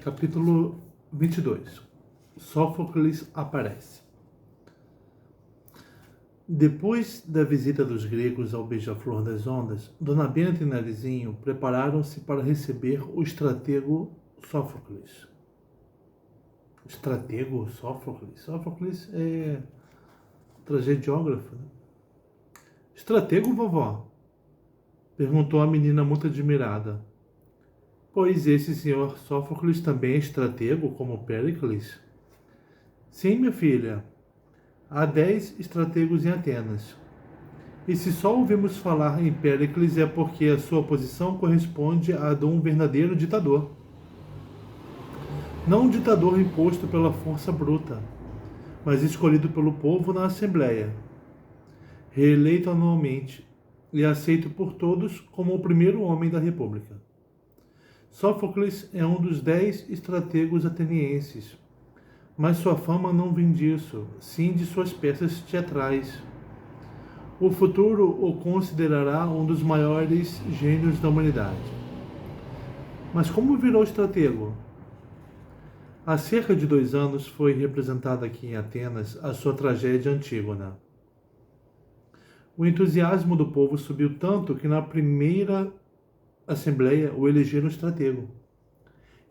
Capítulo 22. Sófocles aparece. Depois da visita dos gregos ao Beija-Flor das Ondas, Dona Benta e Narizinho prepararam-se para receber o estratego Sófocles. Estratego Sófocles? Sófocles é tragediógrafo, né? Estratego, vovó? Perguntou a menina muito admirada. Pois esse senhor Sófocles também é estratego, como Péricles? Sim, minha filha. Há 10 estrategos em Atenas. E se só ouvimos falar em Péricles é porque a sua posição corresponde à de um verdadeiro ditador. Não um ditador imposto pela força bruta, mas escolhido pelo povo na Assembleia, reeleito anualmente e aceito por todos como o primeiro homem da República. Sófocles é um dos 10 estrategos atenienses, mas sua fama não vem disso, sim de suas peças teatrais. O futuro o considerará um dos maiores gênios da humanidade. Mas como virou estratego? Há cerca de 2 anos foi representada aqui em Atenas a sua tragédia Antígona. O entusiasmo do povo subiu tanto que na primeira assembleia o elegeram estratego.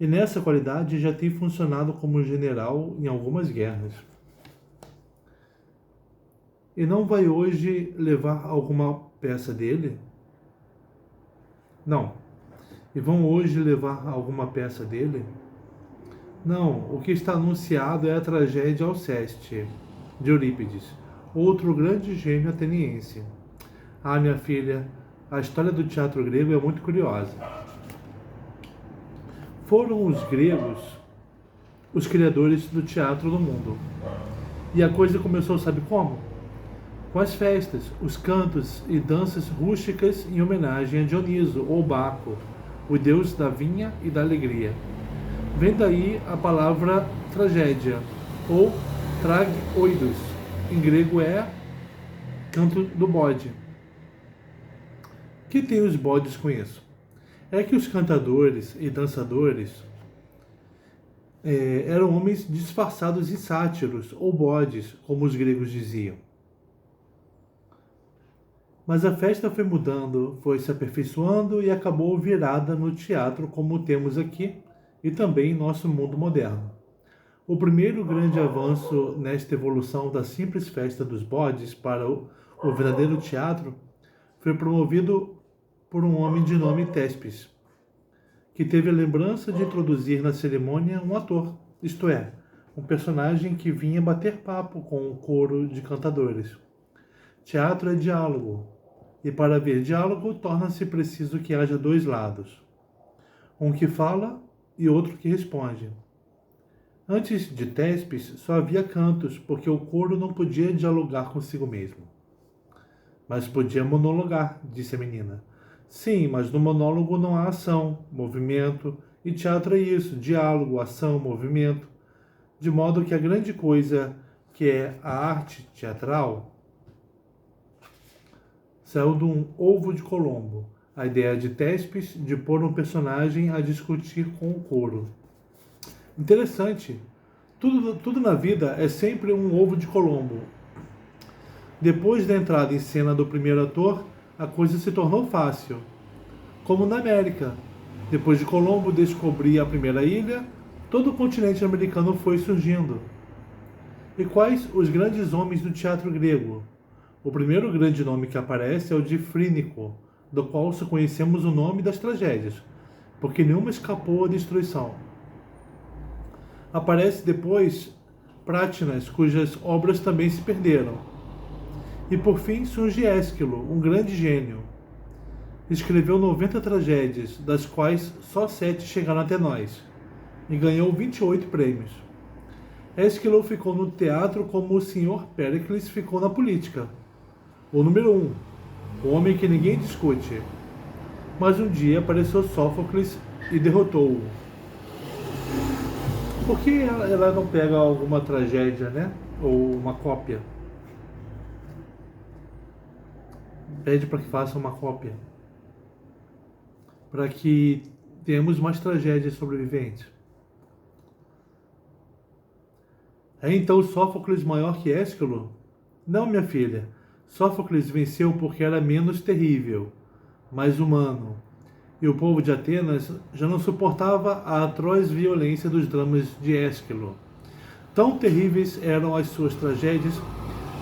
E nessa qualidade já tem funcionado como general em algumas guerras. E não vai hoje levar alguma peça dele? Não. E vão hoje levar alguma peça dele? Não. O que está anunciado é a tragédia Alceste, de Eurípides, outro grande gênio ateniense. Ah, minha filha, a história do teatro grego é muito curiosa. Foram os gregos os criadores do teatro no mundo. E a coisa começou, sabe como? Com as festas, os cantos e danças rústicas em homenagem a Dioniso ou Baco, o deus da vinha e da alegria. Vem daí a palavra tragédia, ou tragóidos, em grego é canto do bode. O que tem os bodes com isso? É que os cantadores e dançadores eram homens disfarçados de sátiros ou bodes, como os gregos diziam. Mas a festa foi mudando, foi se aperfeiçoando e acabou virada no teatro como temos aqui e também em nosso mundo moderno. O primeiro grande avanço nesta evolução da simples festa dos bodes para o verdadeiro teatro foi promovido por um homem de nome Téspis, que teve a lembrança de introduzir na cerimônia um ator, isto é, um personagem que vinha bater papo com um coro de cantadores. Teatro é diálogo, e para haver diálogo torna-se preciso que haja 2 lados, um que fala e outro que responde. Antes de Téspis só havia cantos, porque o coro não podia dialogar consigo mesmo. Mas podia monologar, disse a menina. Sim, mas no monólogo não há ação, movimento, e teatro é isso, diálogo, ação, movimento. De modo que a grande coisa que é a arte teatral saiu de um ovo de Colombo, a ideia de Téspis de pôr um personagem a discutir com o coro. Interessante, tudo na vida é sempre um ovo de Colombo. Depois da entrada em cena do primeiro ator, a coisa se tornou fácil. Como na América. Depois de Colombo descobrir a primeira ilha, todo o continente americano foi surgindo. E quais os grandes homens do teatro grego? O primeiro grande nome que aparece é o de Frínico, do qual só conhecemos o nome das tragédias, porque nenhuma escapou à destruição. Aparece depois Prátinas, cujas obras também se perderam. E por fim surge Ésquilo, um grande gênio. Escreveu 90 tragédias, das quais só 7 chegaram até nós, e ganhou 28 prêmios. Ésquilo ficou no teatro como o Sr. Péricles ficou na política. O número 1, o homem que ninguém discute. Mas um dia apareceu Sófocles e derrotou-o. Por que ela não pega alguma tragédia, né? Ou uma cópia? Pede para que faça uma cópia. Para que tenhamos mais tragédias sobreviventes. É então Sófocles maior que Ésquilo? Não, minha filha. Sófocles venceu porque era menos terrível, mais humano. E o povo de Atenas já não suportava a atroz violência dos dramas de Ésquilo. Tão terríveis eram as suas tragédias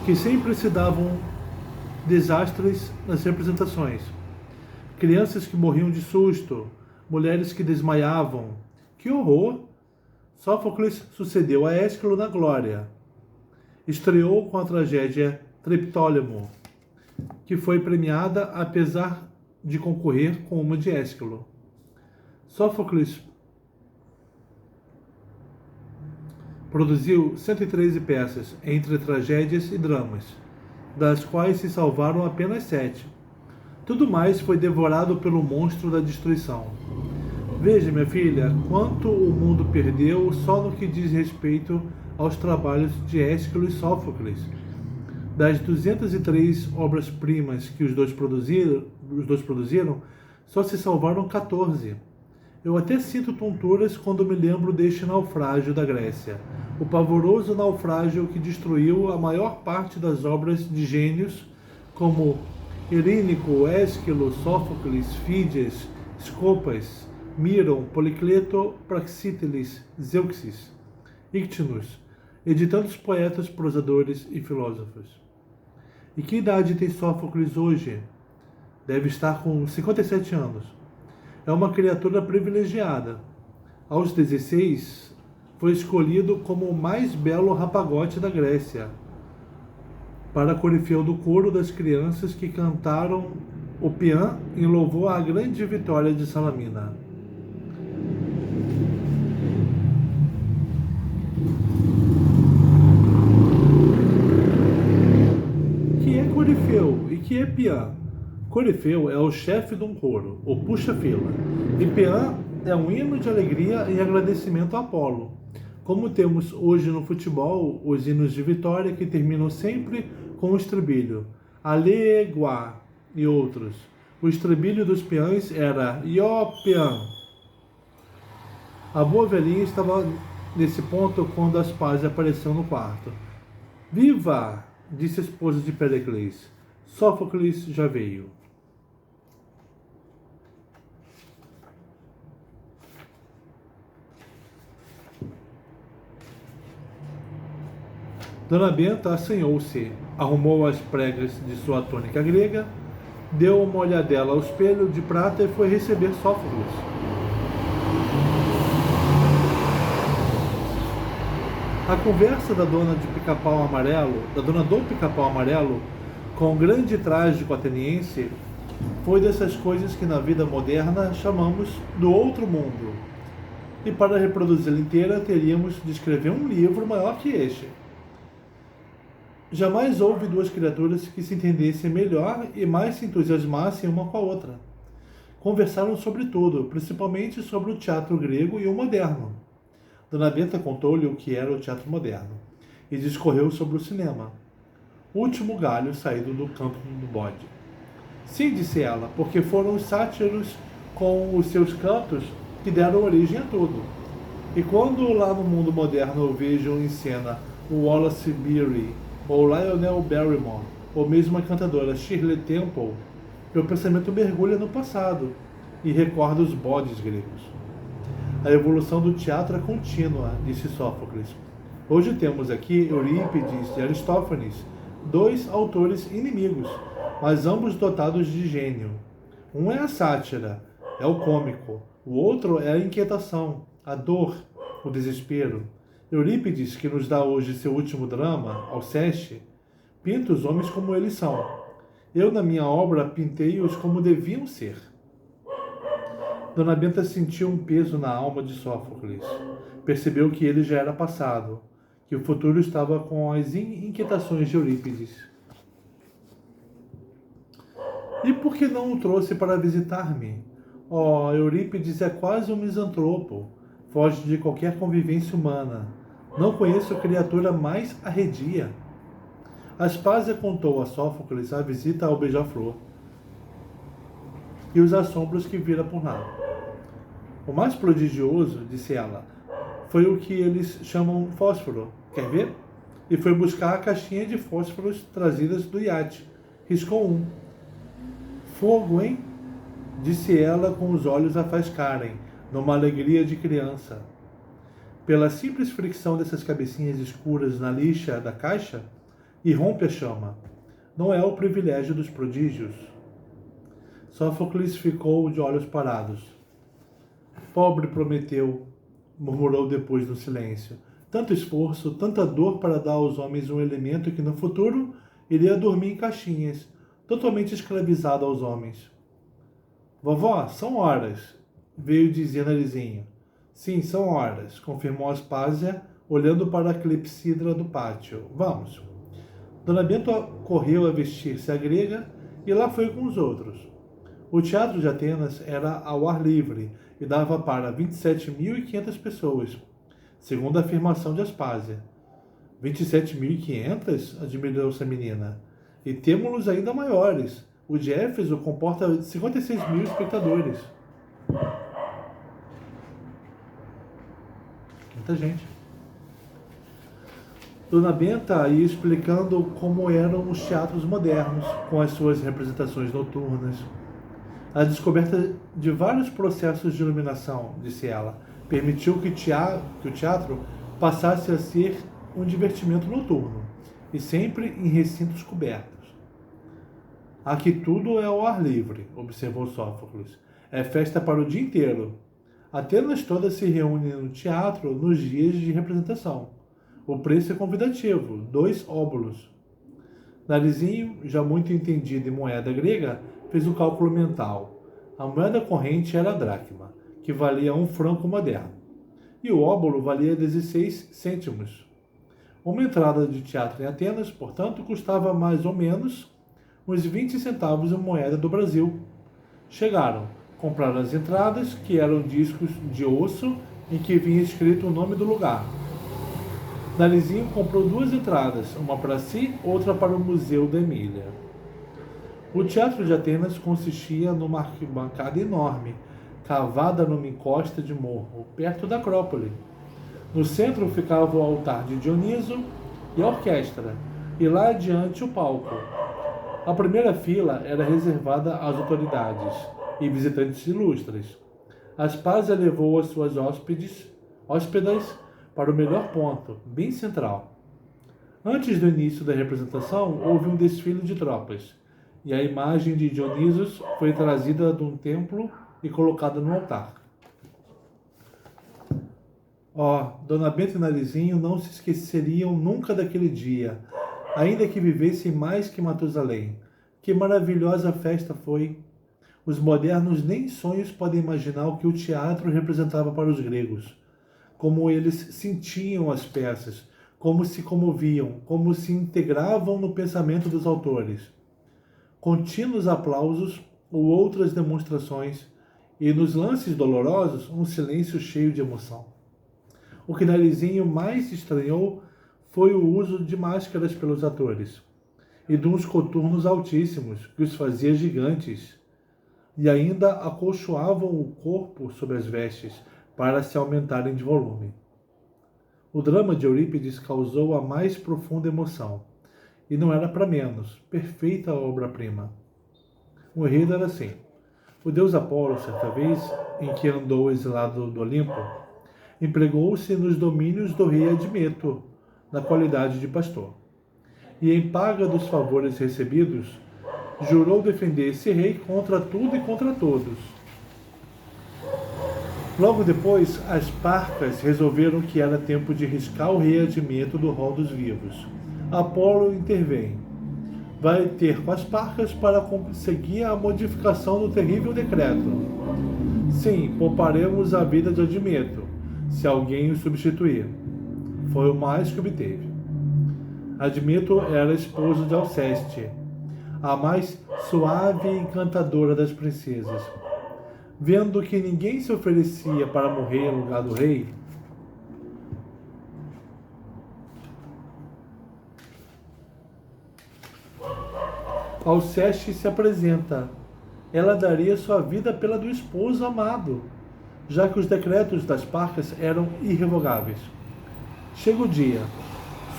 que sempre se davam desastres nas representações. Crianças que morriam de susto, mulheres que desmaiavam. Que horror! Sófocles sucedeu a Ésquilo na glória. Estreou com a tragédia Triptólemo, que foi premiada apesar de concorrer com uma de Ésquilo. Sófocles produziu 113 peças entre tragédias e dramas, das quais se salvaram apenas 7. Tudo mais foi devorado pelo monstro da destruição. Veja, minha filha, quanto o mundo perdeu só no que diz respeito aos trabalhos de Ésquilo e Sófocles. Das 203 obras-primas que os dois produziram, só se salvaram 14. Eu até sinto tonturas quando me lembro deste naufrágio da Grécia, o pavoroso naufrágio que destruiu a maior parte das obras de gênios como Eurínico, Ésquilo, Sófocles, Fídias, Scopas, Miron, Policleto, Praxíteles, Zeuxis, Ictinus, e de tantos poetas, prosadores e filósofos. E que idade tem Sófocles hoje? Deve estar com 57 anos. É uma criatura privilegiada. Aos 16, foi escolhido como o mais belo rapagote da Grécia, para corifeu do coro das crianças que cantaram o Pian em louvor à grande vitória de Salamina. Que é corifeu e que é Pian? Corifeu é o chefe de um coro, o puxa-fila, e Pian é um hino de alegria e agradecimento a Apolo. Como temos hoje no futebol os hinos de vitória que terminam sempre com o estribilho Allegua e outros. O estribilho dos peões era Ió peão. A boa velhinha estava nesse ponto quando Aspásia apareceu no quarto. Viva! Disse a esposa de Pericles. Sófocles já veio. Dona Benta assanhou-se, arrumou as pregas de sua túnica grega, deu uma olhadela ao espelho de prata e foi receber Sófocles. A conversa da dona do Pica-Pau Amarelo, com o grande trágico ateniense, foi dessas coisas que na vida moderna chamamos do outro mundo. E para reproduzi-la inteira, teríamos de escrever um livro maior que este. Jamais houve duas criaturas que se entendessem melhor e mais se entusiasmassem uma com a outra. Conversaram sobre tudo, principalmente sobre o teatro grego e o moderno. Dona Benta contou-lhe o que era o teatro moderno e discorreu sobre o cinema. Último galho saído do campo do bode. Sim, disse ela, porque foram os sátiros com os seus cantos que deram origem a tudo. E quando lá no mundo moderno eu vejo em cena o Wallace Beery, ou Lionel Barrymore, ou mesmo a cantadora Shirley Temple, meu pensamento mergulha no passado e recorda os bodes gregos. A evolução do teatro é contínua, disse Sófocles. Hoje temos aqui Eurípides e Aristófanes, dois autores inimigos, mas ambos dotados de gênio. Um é a sátira, é o cômico. O outro é a inquietação, a dor, o desespero. Eurípides, que nos dá hoje seu último drama, Alceste, pinta os homens como eles são. Eu, na minha obra, pintei-os como deviam ser. Dona Benta sentiu um peso na alma de Sófocles. Percebeu que ele já era passado, que o futuro estava com as inquietações de Eurípides. E por que não o trouxe para visitar-me? Oh, Eurípides é quase um misantropo. Foge de qualquer convivência humana. Não conheço criatura mais arredia. Aspásia contou a Sófocles a visita ao beija-flor e os assombros que vira por lá. O mais prodigioso, disse ela, foi o que eles chamam fósforo. Quer ver? E foi buscar a caixinha de fósforos trazidas do iate. Riscou um. Fogo, hein? Disse ela com os olhos a faiscarem, numa alegria de criança. Pela simples fricção dessas cabecinhas escuras na lixa da caixa, irrompe a chama. Não é o privilégio dos prodígios. Sófocles ficou de olhos parados. Pobre Prometeu, murmurou depois no silêncio. Tanto esforço, tanta dor para dar aos homens um elemento que no futuro iria dormir em caixinhas, totalmente escravizado aos homens. Vovó, são horas, veio dizer Narizinho. Sim, são horas, confirmou Aspásia, olhando para a clepsidra do pátio. Vamos. Dona Bento correu a vestir-se à grega e lá foi com os outros. O teatro de Atenas era ao ar livre e dava para 27.500 pessoas, segundo a afirmação de Aspásia. 27.500? Admirou-se a menina. E temos-los ainda maiores. O de Éfeso comporta 56.000 espectadores. Muita gente. Dona Benta ia explicando como eram os teatros modernos, com as suas representações noturnas. A descoberta de vários processos de iluminação, disse ela, permitiu que o teatro passasse a ser um divertimento noturno, e sempre em recintos cobertos. Aqui tudo é ao ar livre, observou Sófocles. É festa para o dia inteiro. Atenas toda se reúne no teatro nos dias de representação. O preço é convidativo, 2 óbulos. Narizinho, já muito entendido em moeda grega, fez o cálculo mental. A moeda corrente era a dracma, que valia 1 franco moderno, e o óbolo valia 16 cêntimos. Uma entrada de teatro em Atenas, portanto, custava mais ou menos uns 20 centavos em moeda do Brasil. Chegaram, compraram as entradas, que eram discos de osso em que vinha escrito o nome do lugar. Narizinho comprou 2 entradas, uma para si, outra para o Museu da Emília. O Teatro de Atenas consistia numa arquibancada enorme, cavada numa encosta de morro, perto da Acrópole. No centro ficava o altar de Dioniso e a orquestra, e lá adiante o palco. A primeira fila era reservada às autoridades e visitantes ilustres. Aspásia levou as suas hóspedas para o melhor ponto, bem central. Antes do início da representação, houve um desfile de tropas, e a imagem de Dionisos foi trazida de um templo e colocada no altar. Dona Benta e Narizinho não se esqueceriam nunca daquele dia, ainda que vivessem mais que Matusalém. Que maravilhosa festa foi! Os modernos nem em sonhos podem imaginar o que o teatro representava para os gregos. Como eles sentiam as peças, como se comoviam, como se integravam no pensamento dos autores. Contínuos aplausos ou outras demonstrações, e nos lances dolorosos, um silêncio cheio de emoção. O que Narizinho mais estranhou foi o uso de máscaras pelos atores, e de uns coturnos altíssimos, que os fazia gigantes, e ainda acolchoavam o corpo sob as vestes, para se aumentarem de volume. O drama de Eurípides causou a mais profunda emoção, e não era para menos, perfeita obra-prima. O enredo era assim. O deus Apolo, certa vez, em que andou exilado do Olimpo, empregou-se nos domínios do rei Admeto, na qualidade de pastor. E em paga dos favores recebidos, jurou defender esse rei contra tudo e contra todos. Logo depois, as Parcas resolveram que era tempo de riscar o rei Admeto do rol dos vivos. Apolo intervém. Vai ter com as Parcas para conseguir a modificação do terrível decreto. Sim, pouparemos a vida de Admeto, se alguém o substituir. Foi o mais que obteve. Admeto era esposo de Alceste, a mais suave e encantadora das princesas. Vendo que ninguém se oferecia para morrer em lugar do rei, Alceste se apresenta. Ela daria sua vida pela do esposo amado, já que os decretos das Parcas eram irrevogáveis. Chega o dia.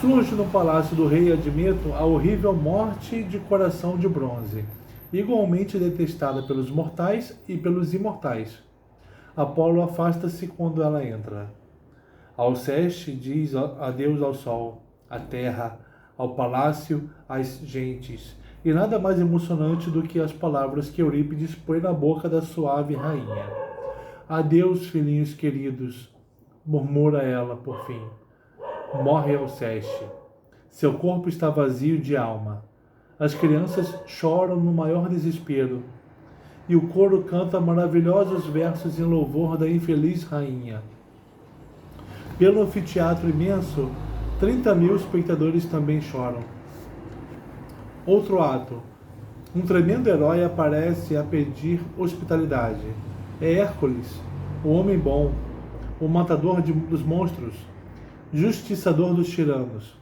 surge no palácio do rei Admeto a horrível morte de coração de bronze, igualmente detestada pelos mortais e pelos imortais. Apolo afasta-se quando ela entra. Alceste diz adeus ao sol, à terra, ao palácio, às gentes, e nada mais emocionante do que as palavras que Eurípides põe na boca da suave rainha. Adeus, filhinhos queridos, murmura ela por fim. Morre Alceste. Seu corpo está vazio de alma. As crianças choram no maior desespero, e o coro canta maravilhosos versos em louvor da infeliz rainha. Pelo anfiteatro imenso, 30.000 espectadores também choram. Outro ato. Um tremendo herói aparece a pedir hospitalidade. É Hércules, o homem bom, o matador dos monstros, justiçador dos tiranos.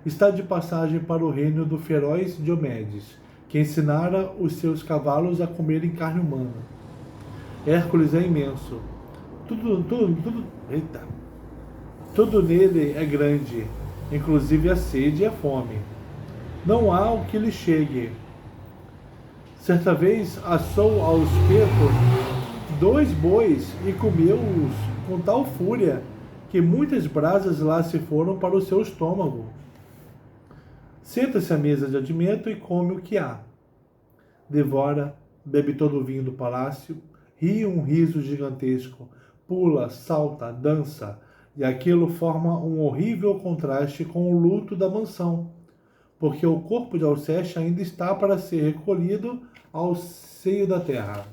Está de passagem para o reino do feroz Diomedes, que ensinara os seus cavalos a comerem carne humana. Hércules é imenso. Tudo nele é grande, inclusive a sede e a fome. Não há o que lhe chegue. Certa vez assou ao espeto 2 bois e comeu-os com tal fúria que muitas brasas lá se foram para o seu estômago. Senta-se à mesa de Admeto e come o que há. Devora, bebe todo o vinho do palácio, ri um riso gigantesco, pula, salta, dança, e aquilo forma um horrível contraste com o luto da mansão, porque o corpo de Alceste ainda está para ser recolhido ao seio da terra.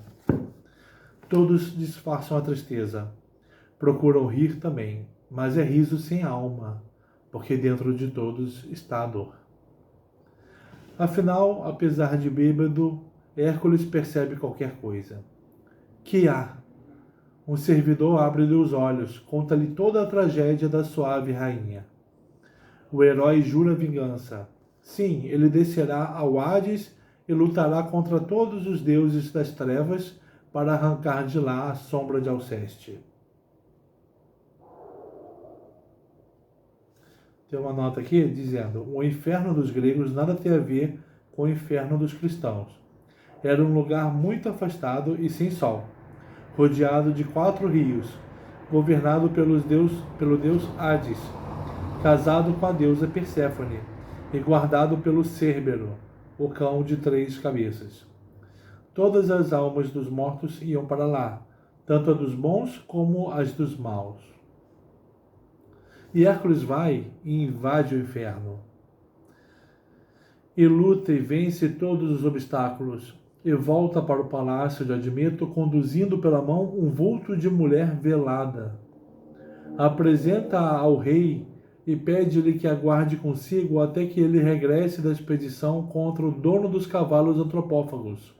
Todos disfarçam a tristeza. Procuram rir também, mas é riso sem alma, porque dentro de todos está a dor. Afinal, apesar de bêbado, Hércules percebe qualquer coisa. Que há? Um servidor abre-lhe os olhos, conta-lhe toda a tragédia da suave rainha. O herói jura vingança. Sim, ele descerá ao Hades e lutará contra todos os deuses das trevas para arrancar de lá a sombra de Alceste. Tem uma nota aqui dizendo: o inferno dos gregos nada tem a ver com o inferno dos cristãos. Era um lugar muito afastado e sem sol, rodeado de 4 rios, governado pelo deus Hades, casado com a deusa Perséfone, e guardado pelo Cérbero, o cão de 3 cabeças. Todas as almas dos mortos iam para lá, tanto a dos bons como as dos maus. E Hércules vai e invade o inferno. E luta e vence todos os obstáculos, e volta para o palácio de Admeto, conduzindo pela mão um vulto de mulher velada. Apresenta-a ao rei e pede-lhe que aguarde consigo até que ele regresse da expedição contra o dono dos cavalos antropófagos.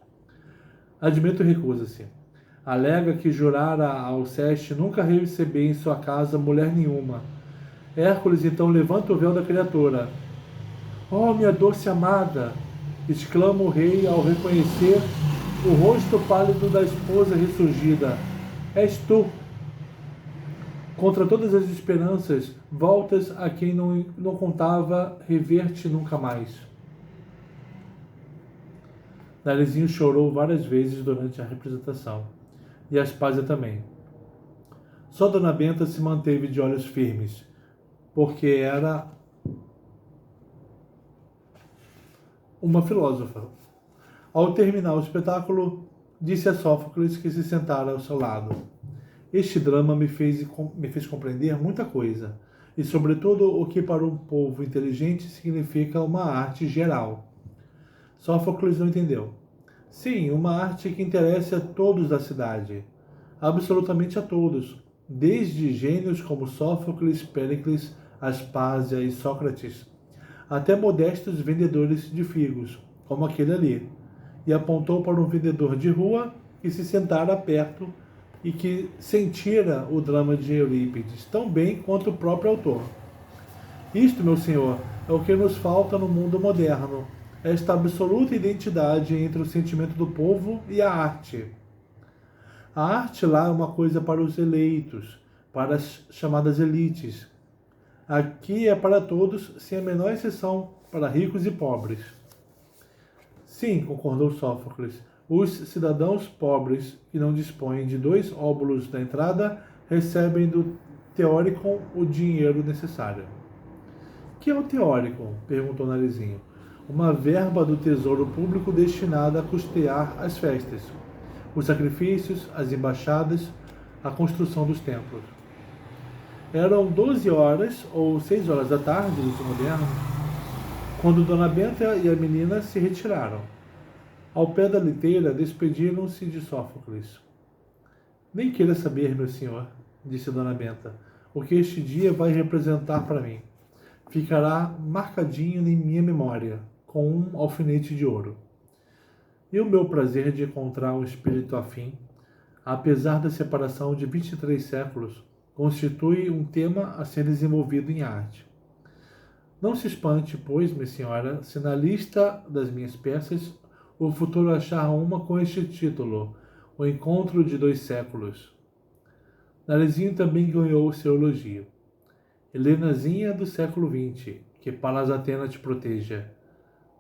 Admeto recusa-se. Alega que jurara a Alceste nunca receber em sua casa mulher nenhuma. Hércules então levanta o véu da criatura. Oh, minha doce amada! Exclama o rei ao reconhecer o rosto pálido da esposa ressurgida. És tu! Contra todas as esperanças, voltas a quem não contava rever-te nunca mais. Narizinho chorou várias vezes durante a representação, e Aspásia também. Só Dona Benta se manteve de olhos firmes, porque era uma filósofa. Ao terminar o espetáculo, disse a Sófocles que se sentara ao seu lado. Este drama me fez compreender muita coisa, e sobretudo o que para um povo inteligente significa uma arte geral. Sófocles não entendeu. Sim, uma arte que interessa a todos da cidade, absolutamente a todos, desde gênios como Sófocles, Péricles, Aspásia e Sócrates, até modestos vendedores de figos, como aquele ali, e apontou para um vendedor de rua que se sentara perto e que sentira o drama de Eurípides tão bem quanto o próprio autor. Isto, meu senhor, é o que nos falta no mundo moderno, esta absoluta identidade entre o sentimento do povo e a arte. A arte lá é uma coisa para os eleitos, para as chamadas elites. Aqui é para todos, sem a menor exceção, para ricos e pobres. Sim, concordou Sófocles. Os cidadãos pobres que não dispõem de 2 óbulos da entrada recebem do teóricon o dinheiro necessário. Que é o teóricon? Perguntou Narizinho. Uma verba do tesouro público destinada a custear as festas, os sacrifícios, as embaixadas, a construção dos templos. Eram 12 horas ou 6 horas da tarde, do uso moderno, quando Dona Benta e a menina se retiraram. Ao pé da liteira, despediram-se de Sófocles. Nem queira saber, meu senhor, disse Dona Benta, o que este dia vai representar para mim. Ficará marcadinho em minha memória, com um alfinete de ouro. E o meu prazer de encontrar um espírito afim, apesar da separação de 23 séculos, constitui um tema a ser desenvolvido em arte. Não se espante, pois, minha senhora, se na lista das minhas peças o futuro achar uma com este título, O Encontro de 2 Séculos. Narizinho também ganhou o seu elogio. Helenazinha do século XX, que Palas Atenas te proteja,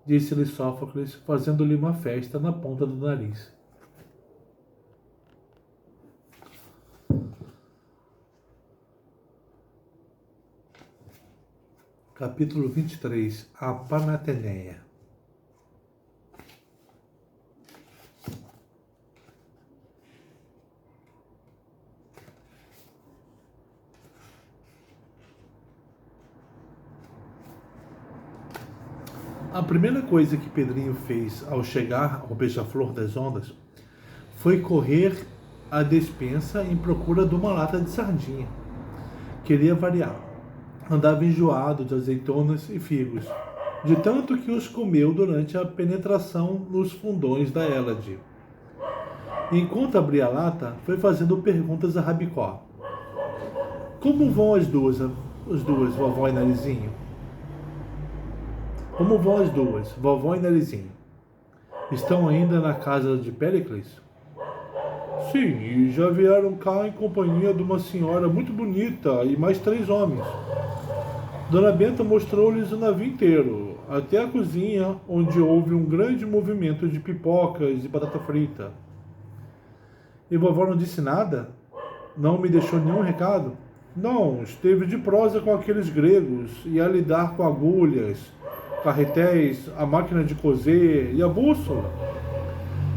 disse-lhe Sófocles, fazendo-lhe uma festa na ponta do nariz. Capítulo 23. A Panateneia. A primeira coisa que Pedrinho fez ao chegar ao Beija-Flor das Ondas foi correr à despensa em procura de uma lata de sardinha. Queria variar. Andava enjoado de azeitonas e figos, de tanto que os comeu durante a penetração nos fundões da Hélade. Enquanto abria a lata, foi fazendo perguntas a Rabicó. Como vão as duas, vovó e Narizinho? Como vão as duas, vovó e Narizinho? Estão ainda na casa de Péricles? Sim, e já vieram cá em companhia de uma senhora muito bonita e mais 3 homens. Dona Benta mostrou-lhes o navio inteiro, até a cozinha, onde houve um grande movimento de pipocas e batata frita. E vovó não disse nada? Não me deixou nenhum recado? Não, esteve de prosa com aqueles gregos e a lidar com agulhas, carretéis, a máquina de cozer e a bússola.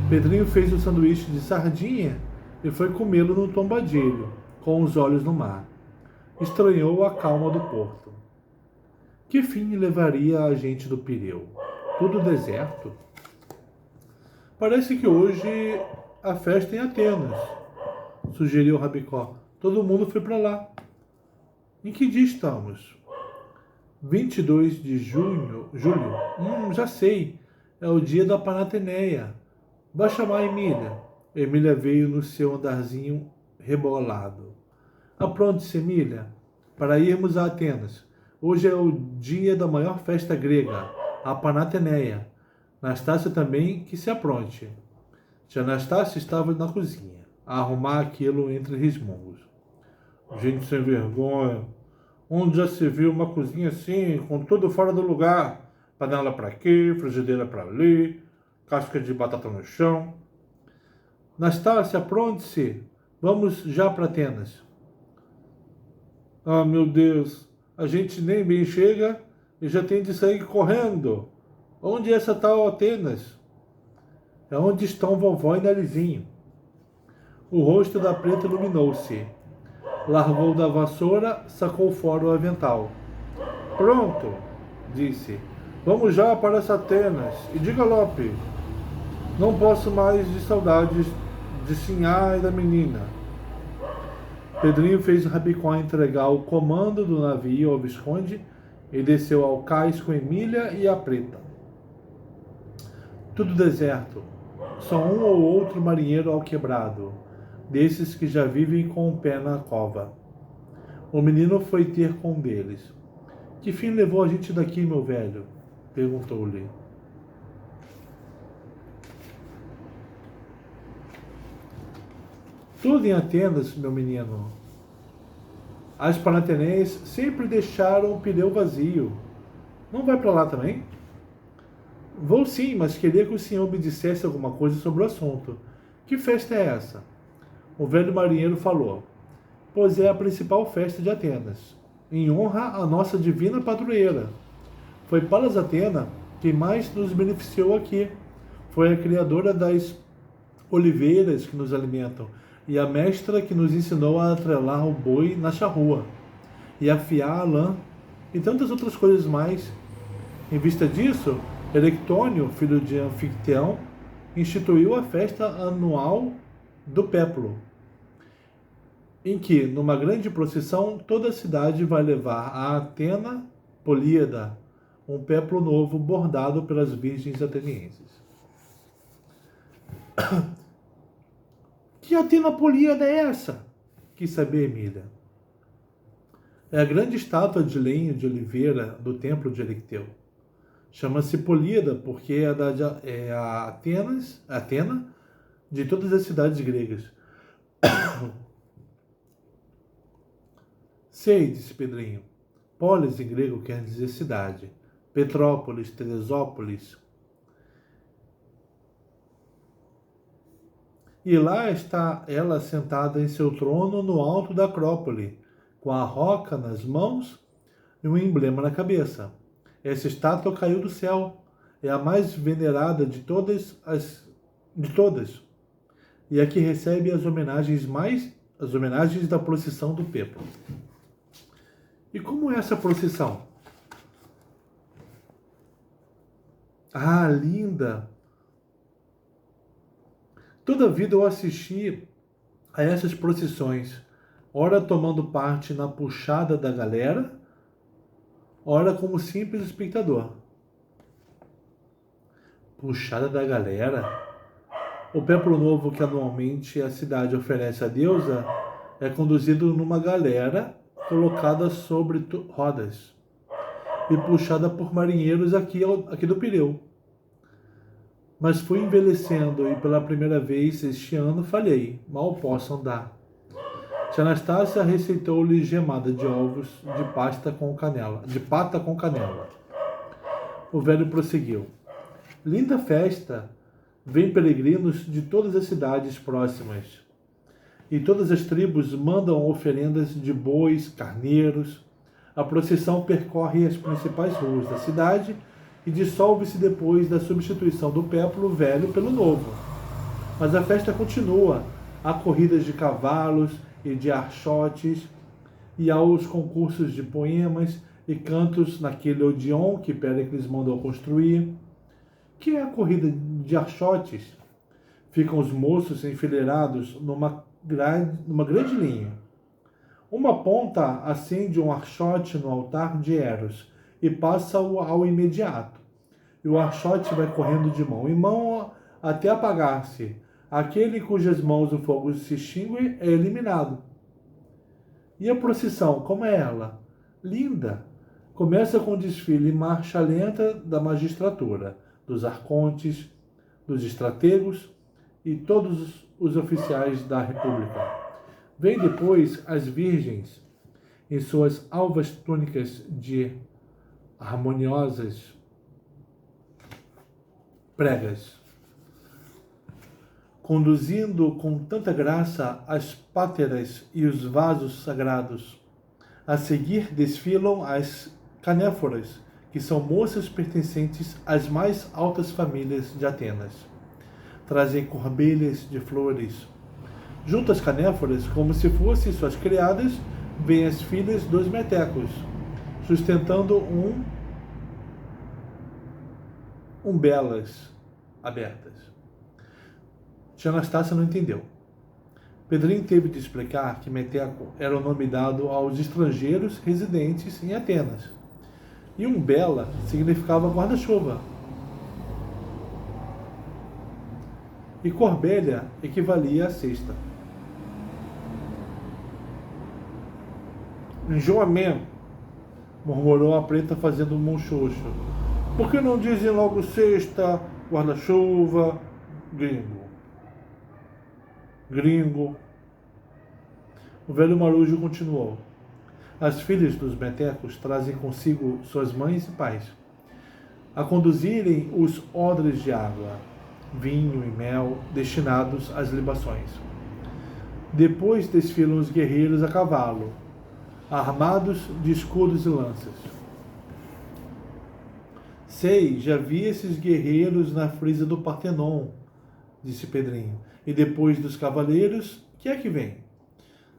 Pedrinho fez um sanduíche de sardinha e foi comê-lo no tombadilho, com os olhos no mar. Estranhou a calma do porto. Que fim levaria a gente do Pireu? Tudo deserto? Parece que hoje a festa é em Atenas, sugeriu Rabicó. Todo mundo foi para lá. Em que dia estamos? 22 de julho? Já sei. É o dia da Panateneia. Vai chamar a Emília. Emília veio no seu andarzinho rebolado. Apronte-se, Emília, para irmos a Atenas. Hoje é o dia da maior festa grega, a Panateneia. Nastácia também que se apronte. Tia Nastácia estava na cozinha, a arrumar aquilo entre resmungos. Gente sem vergonha. Onde já se viu uma cozinha assim, com tudo fora do lugar? Panela para aqui, frigideira para ali, casca de batata no chão. Nastácia, apronte-se. Vamos já para Atenas. Ah, meu Deus. A gente nem bem chega e já tem de sair correndo. Onde é essa tal Atenas? É onde estão vovó e Narizinho. O rosto da preta iluminou-se. Largou da vassoura, sacou fora o avental. Pronto, disse. Vamos já para essa Atenas. E diga, Lope, não posso mais de saudades de Sinhá e da menina. Pedrinho fez Rabicó entregar o comando do navio ao Visconde e desceu ao cais com Emília e a preta. Tudo deserto. Só um ou outro marinheiro alquebrado, desses que já vivem com o pé na cova. O menino foi ter com um deles. Que fim levou a gente daqui, meu velho? Perguntou-lhe. Tudo em Atenas, meu menino. As Panatenês sempre deixaram o Pireu vazio. Não vai para lá também? Vou sim, mas queria que o senhor me dissesse alguma coisa sobre o assunto. Que festa é essa? O velho marinheiro falou: pois é a principal festa de Atenas, em honra à nossa divina padroeira. Foi Palas Atena quem mais nos beneficiou aqui. Foi a criadora das oliveiras que nos alimentam e a mestra que nos ensinou a atrelar o boi na charrua e afiar a lã e tantas outras coisas mais. Em vista disso, Erectônio, filho de Anficteão, instituiu a festa anual do Péplo, em que, numa grande procissão, toda a cidade vai levar a Atena Políada um péplo novo bordado pelas virgens atenienses. Que Atena Políada é essa? Quis saber Emília. É a grande estátua de lenho de oliveira do templo de Erecteu. Chama-se Políada porque é a Atena de todas as cidades gregas. Sei, disse Pedrinho. Polis em grego quer dizer cidade. Petrópolis, Teresópolis. E lá está ela sentada em seu trono no alto da Acrópole, com a roca nas mãos e um emblema na cabeça. Essa estátua caiu do céu. É a mais venerada de todas. E a que recebe as homenagens da procissão do Péplo. E como é essa procissão? Ah, linda! Toda a vida eu assisti a essas procissões, ora tomando parte na puxada da galera, ora como simples espectador. Puxada da galera? O Péplo Novo que anualmente a cidade oferece à deusa é conduzido numa galera colocada sobre rodas e puxada por marinheiros aqui do Pireu. Mas fui envelhecendo e pela primeira vez este ano falhei, mal posso andar. Tia Anastácia receitou-lhe gemada de ovos de pata com canela. O velho prosseguiu. Linda festa! Vêm peregrinos de todas as cidades próximas. E todas as tribos mandam oferendas de bois, carneiros. A procissão percorre as principais ruas da cidade e dissolve-se depois da substituição do Péplo velho pelo novo. Mas a festa continua. Há corridas de cavalos e de archotes, e há os concursos de poemas e cantos naquele Odeon que Péricles mandou construir. Que é a corrida de archotes? Ficam os moços enfileirados numa grande linha. Uma ponta acende um archote no altar de Eros e passa-o ao imediato. E o archote vai correndo de mão em mão até apagar-se. Aquele cujas mãos o fogo se extingue é eliminado. E a procissão, como é ela? Linda! Começa com o desfile em marcha lenta da magistratura, dos arcontes, dos estrategos e todos os oficiais da República. Vem depois as virgens, em suas alvas túnicas de harmoniosas pregas, conduzindo com tanta graça as páteras e os vasos sagrados. A seguir desfilam as canéforas, que são moças pertencentes às mais altas famílias de Atenas. Trazem corbelhas de flores. Junto às canéforas, como se fossem suas criadas, vêm as filhas dos metecos, sustentando umbelas abertas. Tia Anastácia não entendeu. Pedrinho teve de explicar que meteco era o nome dado aos estrangeiros residentes em Atenas. E umbela significava guarda-chuva. E corbelha equivalia à cesta. Enjoamento, murmurou a preta fazendo um monchocho. Por que não dizem logo cesta, guarda-chuva, gringo? O velho marujo continuou. As filhas dos metecos trazem consigo suas mães e pais, a conduzirem os odres de água, vinho e mel destinados às libações. Depois desfilam os guerreiros a cavalo, armados de escudos e lanças. Sei, já vi esses guerreiros na frisa do Partenon, disse Pedrinho. E depois dos cavaleiros, que é que vem?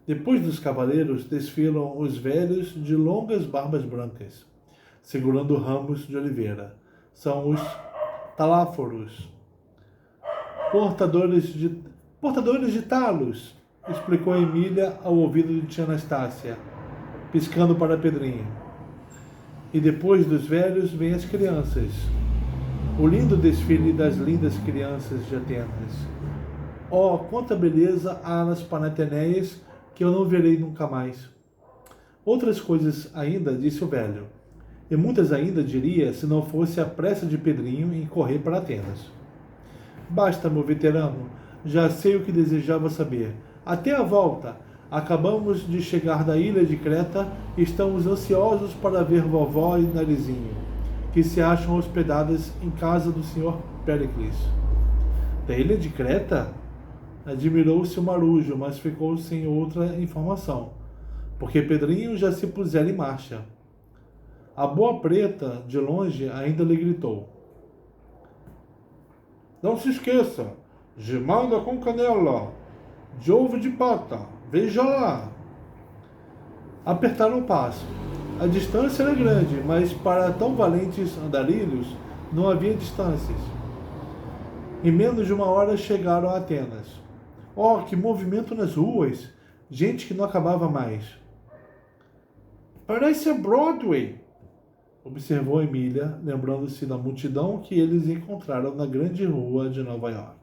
Depois dos cavaleiros desfilam os velhos de longas barbas brancas, segurando ramos de oliveira. São os taláforos, portadores de talos, explicou Emília ao ouvido de tia Anastácia, piscando para Pedrinho. E depois dos velhos vêm as crianças. O lindo desfile das lindas crianças de Atenas. Oh, quanta beleza há nas Panateneias que eu não verei nunca mais. Outras coisas ainda, disse o velho. E muitas ainda diria se não fosse a pressa de Pedrinho em correr para Atenas. Basta, meu veterano, já sei o que desejava saber. Até a volta. Acabamos de chegar da ilha de Creta e estamos ansiosos para ver vovó e Narizinho, que se acham hospedadas em casa do Sr. Péricles. Da ilha de Creta? Admirou-se o marujo, mas ficou sem outra informação, porque Pedrinho já se pusera em marcha. A boa preta, de longe, ainda lhe gritou: não se esqueça, gemada com canela, de ovo de pata, veja lá. Apertaram o passo. A distância era grande, mas para tão valentes andarilhos não havia distâncias. Em menos de uma hora chegaram a Atenas. Oh, que movimento nas ruas! Gente que não acabava mais. Parece a Broadway, observou Emília, lembrando-se da multidão que eles encontraram na grande rua de Nova York.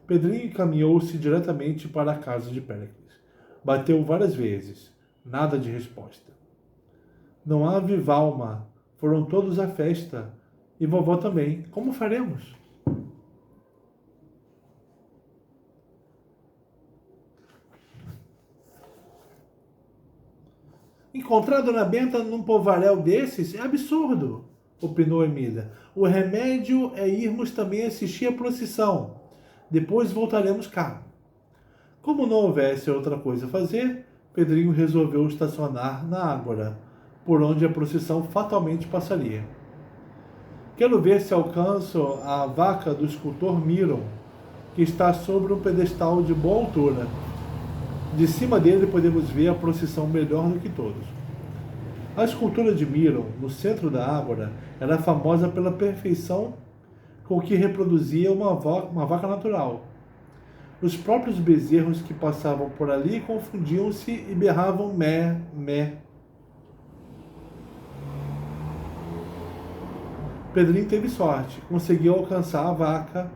Pedrinho encaminhou-se diretamente para a casa de Péricles. Bateu várias vezes. Nada de resposta. Não há vivalma. Foram todos à festa. E vovó também. Como faremos? Encontrar Dona Benta num povaréu desses é absurdo, opinou Emília. O remédio é irmos também assistir a procissão. Depois voltaremos cá. Como não houvesse outra coisa a fazer, Pedrinho resolveu estacionar na Ágora, por onde a procissão fatalmente passaria. Quero ver se alcanço a vaca do escultor Miron, que está sobre um pedestal de boa altura. De cima dele podemos ver a procissão melhor do que todos. A escultura de Miron, no centro da Ágora, era famosa pela perfeição com que reproduzia uma vaca natural. Os próprios bezerros que passavam por ali confundiam-se e berravam mé, mé. Pedrinho teve sorte, conseguiu alcançar a vaca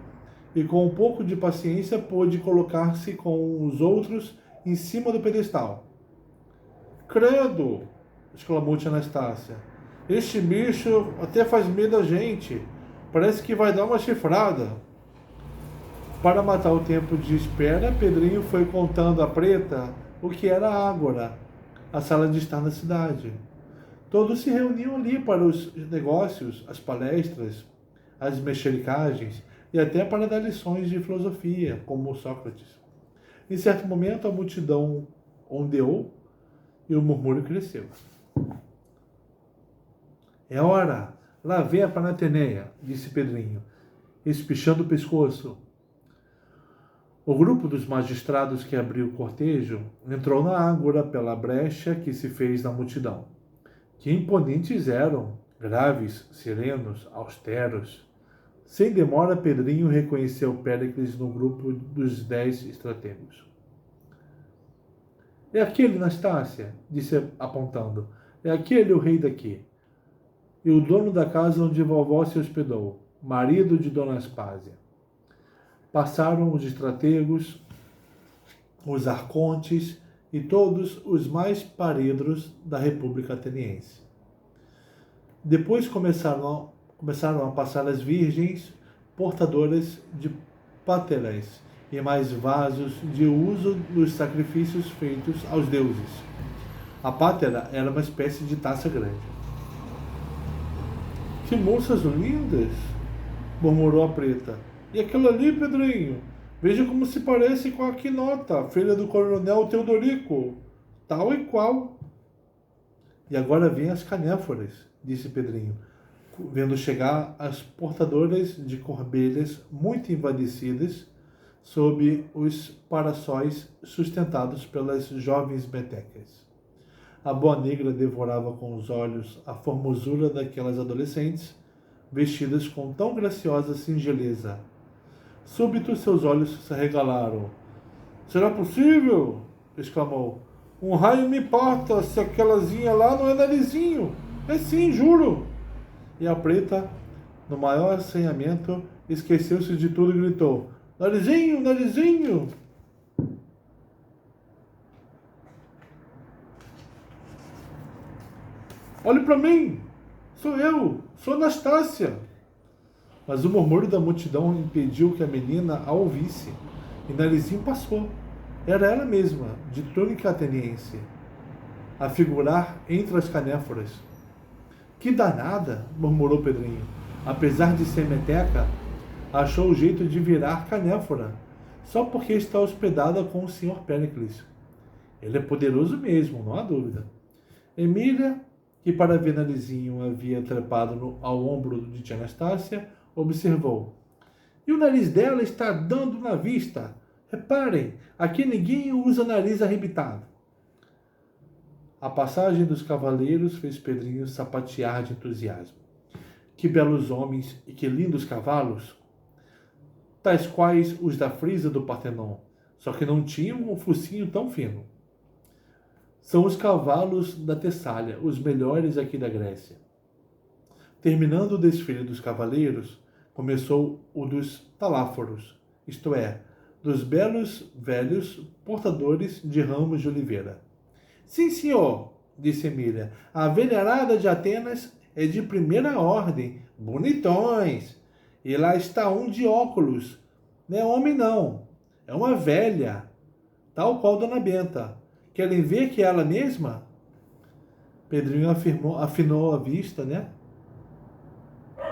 e com um pouco de paciência pôde colocar-se com os outros em cima do pedestal. Credo! Exclamou tia Anastácia. Este bicho até faz medo a gente. Parece que vai dar uma chifrada. Para matar o tempo de espera, Pedrinho foi contando à preta o que era a Ágora, a sala de estar da cidade. Todos se reuniam ali para os negócios, as palestras, as mexericagens e até para dar lições de filosofia, como Sócrates. Em certo momento, a multidão ondeou e o murmúrio cresceu. É hora! Lá vem a Panateneia, disse Pedrinho, espichando o pescoço. O grupo dos magistrados que abriu o cortejo entrou na Ágora pela brecha que se fez na multidão. Que imponentes eram, graves, serenos, austeros. Sem demora, Pedrinho reconheceu Péricles no grupo dos 10 estrategos. É aquele, Anastácia, disse apontando. É aquele o rei daqui. E o dono da casa onde vovó se hospedou, marido de Dona Aspásia. Passaram os estrategos, os arcontes e todos os mais paredros da República Ateniense. Depois começaram a passar as virgens portadoras de páteras e mais vasos de uso dos sacrifícios feitos aos deuses. A pátera era uma espécie de taça grande. Que moças lindas! Murmurou a preta. E aquela ali, Pedrinho? Veja como se parece com a Quinota, filha do coronel Teodorico. Tal e qual. E agora vêm as canéforas, disse Pedrinho, vendo chegar as portadoras de corbelhas muito envadecidas sob os paraçóis sustentados pelas jovens metecas. A boa negra devorava com os olhos a formosura daquelas adolescentes, vestidas com tão graciosa singeleza. Súbito seus olhos se arregalaram. Será possível? Exclamou. Um raio me parta se aquelazinha lá não é narizinho. É sim, juro. E a preta, no maior assanhamento, esqueceu-se de tudo e gritou. Narizinho, narizinho! Olhe para mim! Sou eu! Sou Anastácia! Mas o murmúrio da multidão impediu que a menina a ouvisse, e Narizinho passou. Era ela mesma, de túnica ateniense, a figurar entre as canéforas. Que danada! Murmurou Pedrinho. Apesar de ser meteca, achou o jeito de virar canéfora, só porque está hospedada com o Sr. Péricles. Ele é poderoso mesmo, não há dúvida. Emília, que para ver Narizinho havia trepado ao ombro de tia Anastácia, observou. E o nariz dela está dando na vista. Reparem, aqui ninguém usa nariz arrebitado. A passagem dos cavaleiros fez Pedrinho sapatear de entusiasmo. Que belos homens e que lindos cavalos! Tais quais os da Frisa do Partenon, só que não tinham um focinho tão fino. São os cavalos da Tessália, os melhores aqui da Grécia. Terminando o desfile dos cavaleiros, começou o dos taláforos, isto é, dos belos velhos portadores de ramos de oliveira. Sim, senhor, disse Emília, a velharada de Atenas é de primeira ordem, bonitões. E lá está um de óculos. Não é homem, não. É uma velha, tal qual Dona Benta. Querem ver que é ela mesma? Pedrinho afinou a vista, né?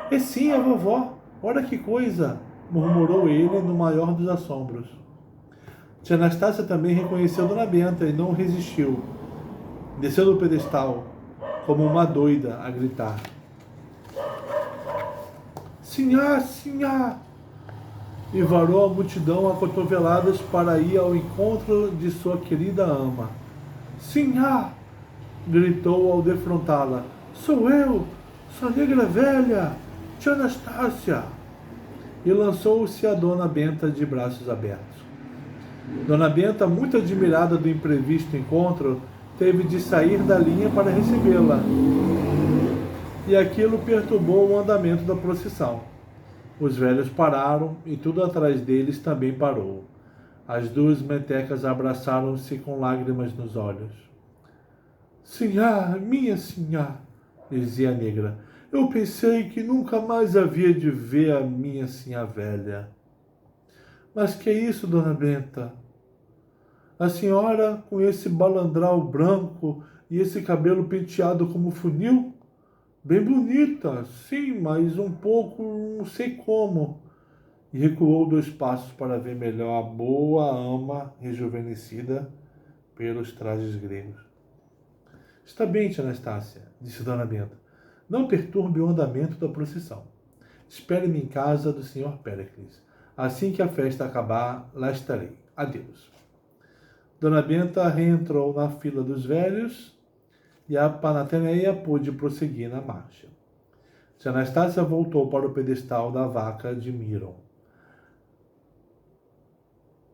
É sim, a vovó. Olha que coisa, murmurou ele no maior dos assombros. Tia Anastácia também reconheceu Dona Benta e não resistiu. Desceu do pedestal, como uma doida, a gritar. Sinhá, sinhá! E varou a multidão a cotoveladas para ir ao encontro de sua querida ama. Sinhá! Gritou ao defrontá-la. Sou eu, sua negra velha, tia Anastácia! E lançou-se a Dona Benta de braços abertos. Dona Benta, muito admirada do imprevisto encontro, teve de sair da linha para recebê-la. E aquilo perturbou o andamento da procissão. Os velhos pararam e tudo atrás deles também parou. As duas metecas abraçaram-se com lágrimas nos olhos. Sinhá, minha sinhá, dizia a negra, eu pensei que nunca mais havia de ver a minha sinhá velha. Mas que é isso, Dona Benta? A senhora com esse balandral branco e esse cabelo penteado como funil? Bem bonita, sim, mas um pouco não sei como. E recuou 2 passos para ver melhor a boa ama rejuvenescida pelos trajes gregos. Está bem, tia Anastácia, disse Dona Benta. Não perturbe o andamento da procissão. Espere-me em casa do Sr. Péricles. Assim que a festa acabar, lá estarei. Adeus. Dona Benta reentrou na fila dos velhos e a Panateneia pôde prosseguir na marcha. Tia Anastácia voltou para o pedestal da vaca de Miron.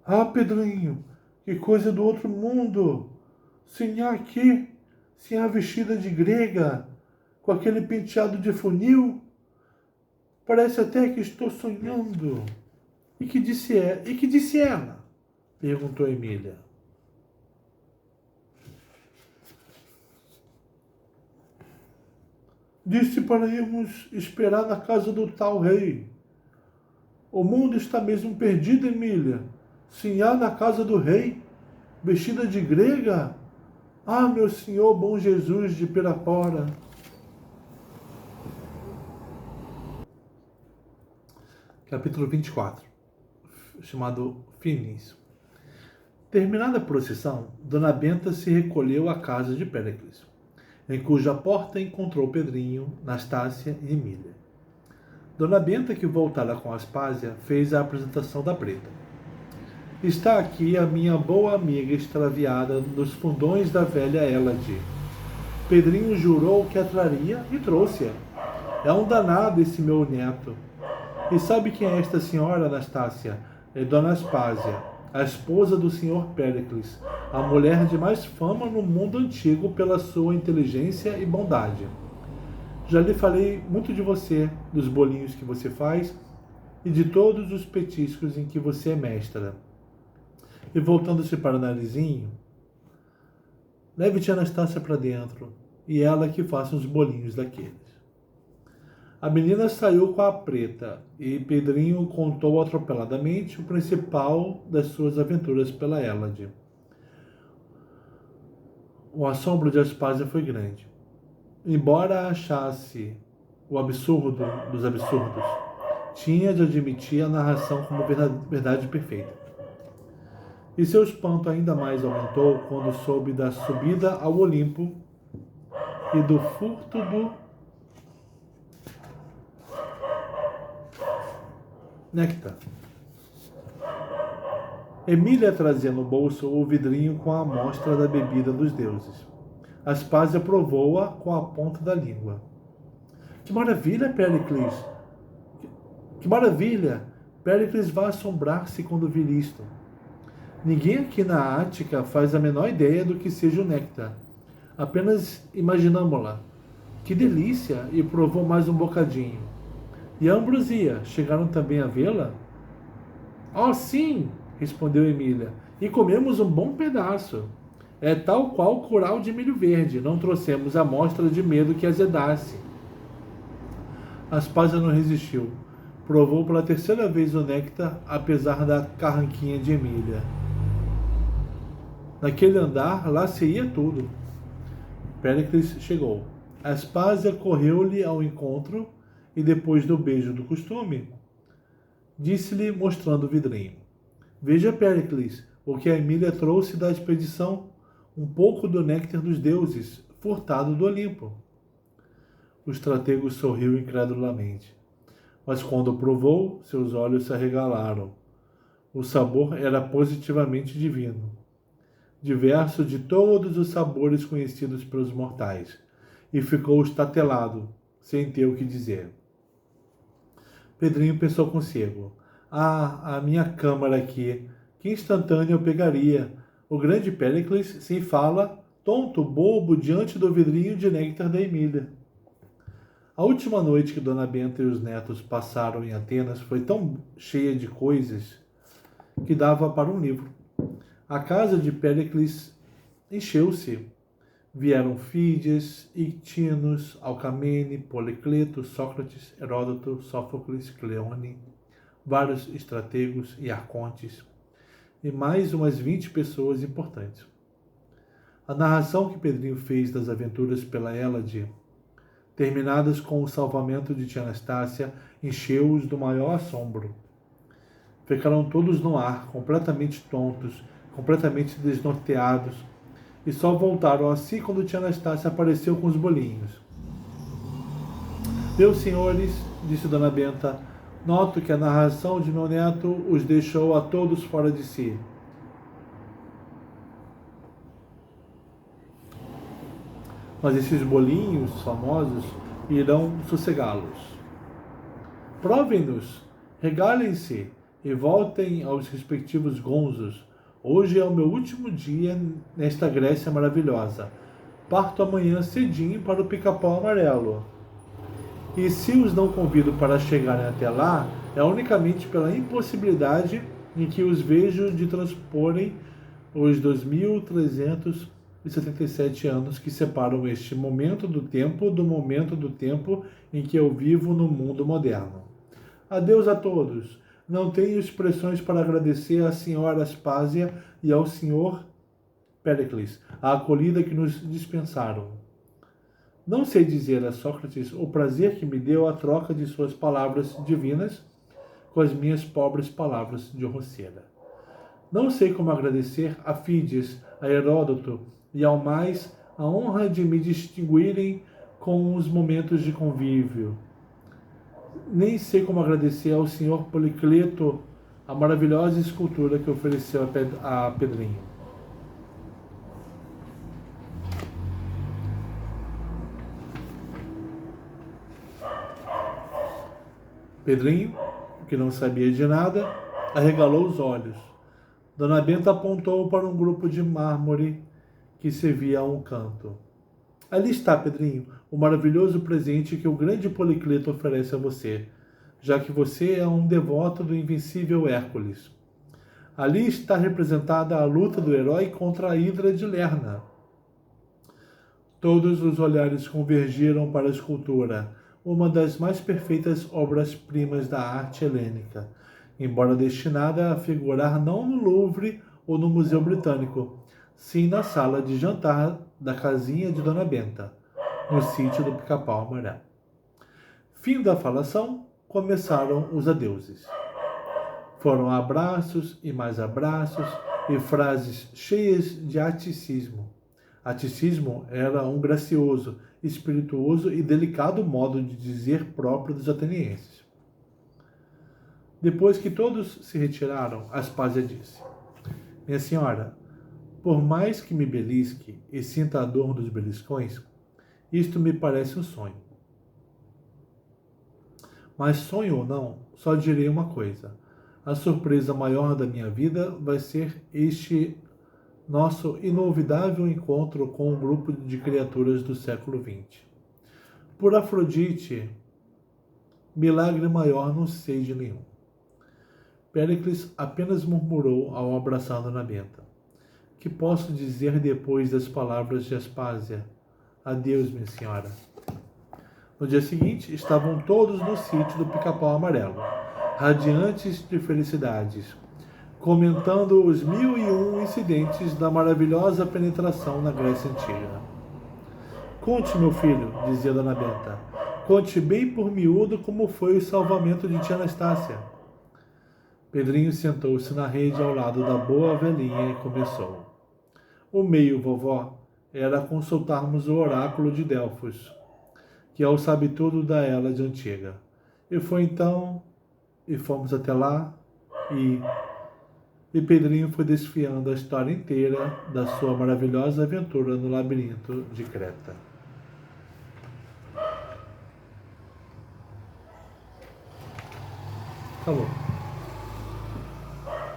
Ah, Pedrinho, que coisa do outro mundo! Sinhá aqui, sinhá vestida de grega, com aquele penteado de funil. Parece até que estou sonhando. E que disse ela? Perguntou Emília. Disse para irmos esperar na casa do tal rei. O mundo está mesmo perdido, Emília. Sinhá na casa do rei, vestida de grega. Ah, meu Senhor, bom Jesus de Pirapora! Capítulo 24, chamado Finis. Terminada a procissão, Dona Benta se recolheu à casa de Péricles, em cuja porta encontrou Pedrinho, Nastácia e Emília. Dona Benta, que voltara com Aspásia, fez a apresentação da preta. Está aqui a minha boa amiga extraviada nos fundões da velha Hélade. Pedrinho jurou que a traria e trouxe-a. É um danado esse meu neto. E sabe quem é esta senhora, Anastácia? É Dona Aspásia, a esposa do senhor Péricles, a mulher de mais fama no mundo antigo pela sua inteligência e bondade. Já lhe falei muito de você, dos bolinhos que você faz e de todos os petiscos em que você é mestra. E voltando-se para o narizinho, leve tia Anastácia para dentro e ela que faça uns bolinhos daqueles. A menina saiu com a preta e Pedrinho contou atropeladamente o principal das suas aventuras pela Hélade. O assombro de Aspásia foi grande. Embora achasse o absurdo dos absurdos, tinha de admitir a narração como verdade perfeita. E seu espanto ainda mais aumentou quando soube da subida ao Olimpo e do furto do néctar. Emília trazia no bolso o vidrinho com a amostra da bebida dos deuses. Aspásia provou-a com a ponta da língua. Que maravilha, Péricles! Que maravilha! Péricles vai assombrar-se quando vir isto. Ninguém aqui na Ática faz a menor ideia do que seja o néctar. Apenas imaginamo-la. Que delícia! E provou mais um bocadinho. E a ambrosia, chegaram também a vê-la? Oh, sim! Respondeu Emília. E comemos um bom pedaço. É tal qual curau de milho verde. Não trouxemos amostra de medo que azedasse. Aspásia não resistiu. Provou pela terceira vez o néctar, apesar da carranquinha de Emília. Naquele andar, lá se ia tudo. Péricles chegou. Aspásia correu-lhe ao encontro e, depois do beijo do costume, disse-lhe, mostrando o vidrinho: Veja, Péricles, o que a Emília trouxe da expedição, um pouco do néctar dos deuses, furtado do Olimpo. O estratego sorriu incredulamente, mas quando provou, seus olhos se arregalaram. O sabor era positivamente divino, diverso de todos os sabores conhecidos pelos mortais, e ficou estatelado, sem ter o que dizer. Pedrinho pensou consigo: a minha câmara aqui, que instantânea eu pegaria. O grande Péricles se fala, tonto, bobo, diante do vidrinho de néctar da Emília. A última noite que Dona Benta e os netos passaram em Atenas foi tão cheia de coisas que dava para um livro. A casa de Péricles encheu-se. Vieram Fídias, Ictinos, Alcamene, Policleto, Sócrates, Heródoto, Sófocles, Cleone, vários estrategos e arcontes, e mais umas 20 pessoas importantes. A narração que Pedrinho fez das aventuras pela Hélade, terminadas com o salvamento de tia Anastácia, encheu-os do maior assombro. Ficaram todos no ar, completamente tontos, completamente desnorteados, e só voltaram a si quando tia Anastácia apareceu com os bolinhos. Meus senhores, disse Dona Benta, noto que a narração de meu neto os deixou a todos fora de si. Mas esses bolinhos famosos irão sossegá-los. Provem-nos, regalem-se e voltem aos respectivos gonzos. Hoje é o meu último dia nesta Grécia maravilhosa. Parto amanhã cedinho para o Pica-Pau Amarelo. E se os não convido para chegarem até lá, é unicamente pela impossibilidade em que os vejo de transporem os 2.377 anos que separam este momento do momento do tempo em que eu vivo no mundo moderno. Adeus a todos. Não tenho expressões para agradecer à senhora Aspásia e ao senhor Péricles, a acolhida que nos dispensaram. Não sei dizer a Sócrates o prazer que me deu a troca de suas palavras divinas com as minhas pobres palavras de roceira. Não sei como agradecer a Fídias, a Heródoto e ao mais a honra de me distinguirem com os momentos de convívio. Nem sei como agradecer ao senhor Policleto a maravilhosa escultura que ofereceu a Pedrinho. Pedrinho, que não sabia de nada, arregalou os olhos. Dona Benta apontou para um grupo de mármore que se via a um canto. Ali está, Pedrinho, o maravilhoso presente que o grande Policleto oferece a você, já que você é um devoto do invencível Hércules. Ali está representada a luta do herói contra a Hidra de Lerna. Todos os olhares convergiram para a escultura, uma das mais perfeitas obras-primas da arte helênica, embora destinada a figurar não no Louvre ou no Museu Britânico, sim na sala de jantar da casinha de Dona Benta, no sítio do Pica-Pau Amarelo. Fim da falação, começaram os adeuses. Foram abraços e mais abraços e frases cheias de aticismo. Aticismo era um gracioso, espirituoso e delicado modo de dizer próprio dos atenienses. Depois que todos se retiraram, Aspásia disse: Minha senhora, por mais que me belisque e sinta a dor dos beliscões, isto me parece um sonho. Mas sonho ou não, só direi uma coisa. A surpresa maior da minha vida vai ser este nosso inolvidável encontro com um grupo de criaturas do século XX. Por Afrodite, milagre maior não sei de nenhum. Péricles apenas murmurou ao abraçar Dona Benta. Que posso dizer depois das palavras de Aspásia? Adeus, minha senhora. No dia seguinte, estavam todos no sítio do Pica-Pau Amarelo, radiantes de felicidades, comentando os 1001 incidentes da maravilhosa penetração na Grécia Antiga. Conte, meu filho, dizia Dona Benta. Conte bem por miúdo como foi o salvamento de tia Anastácia. Pedrinho sentou-se na rede ao lado da boa velhinha e começou. O meio, vovó, era consultarmos o oráculo de Delfos, que é o sabe-tudo da Hélade antiga. E foi então, e fomos até lá, e Pedrinho foi desfiando a história inteira da sua maravilhosa aventura no labirinto de Creta. Acabou.